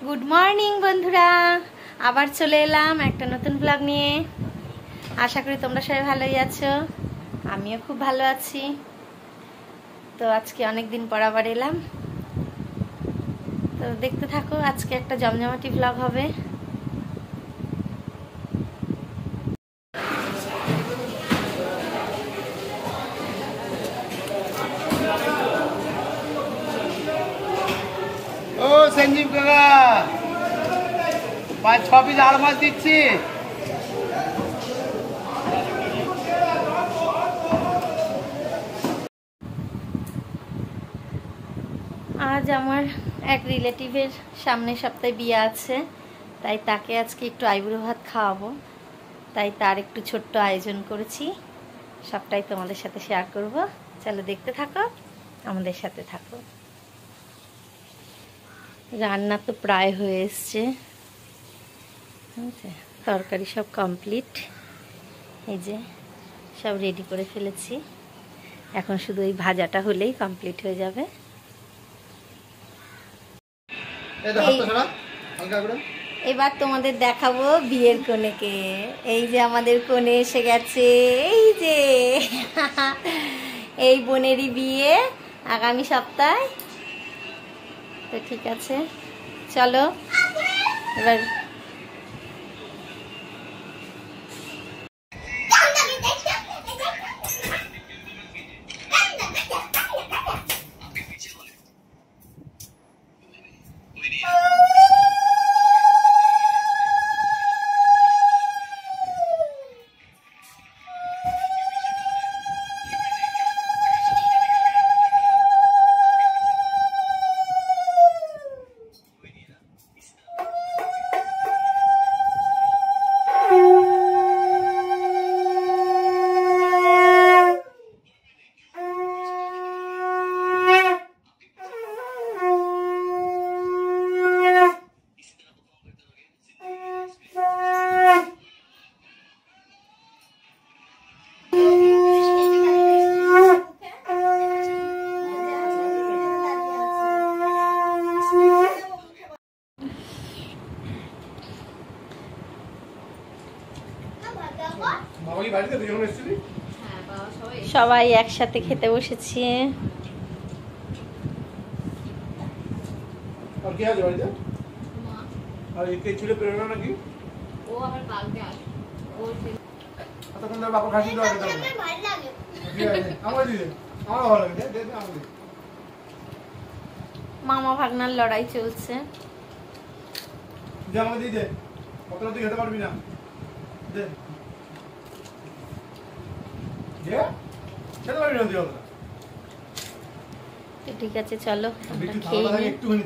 Good morning বন্ধুরা, আবার চলে এলাম একটা নতুন ব্লগ নিয়ে। আশা করি তোমরা সবাই ভালোই আছো, আমিও খুব ভালো আছি। তো আজকে অনেক দিন পর আবার এলাম, তো দেখতে থাকো। আজকে একটা জমজমাটি ব্লগ হবে। ও সঞ্জীব কাকা, 5-6 পিস আর মাছ দিচ্ছি। আজ আমার এক রিলেটিভের সামনের সপ্তাহে বিয়ে আছে, তাই তাকে আজকে একটু আইবুড়ো ভাত খাওয়াবো। তাই তার একটু ছোট্ট আয়োজন করেছি, সবটাই তোমাদের সাথে শেয়ার করব। চলো দেখতে থাকো, আমাদের সাথে থাকো। রান্না তো প্রায় হয়ে এসছে, তরকারি সব কমপ্লিট। এই যে সব রেডি করে ফেলেছি, এখন শুধু এই ভাজাটা হলেই কমপ্লিট হয়ে যাবে। এবার তোমাদের দেখাবো বিয়ের কনেকে। এই যে আমাদের কনে এসে গেছে, এই যে এই বোনেরই বিয়ে আগামী সপ্তাহে। তো ঠিক আছে, চলো এবার সবাই একসাথে খেতে বসেছি। মামা ভাগনার লড়াই চলছে। খেতে পারবি না, ঠিক আছে চলো খেয়ে নিই। একটুখানি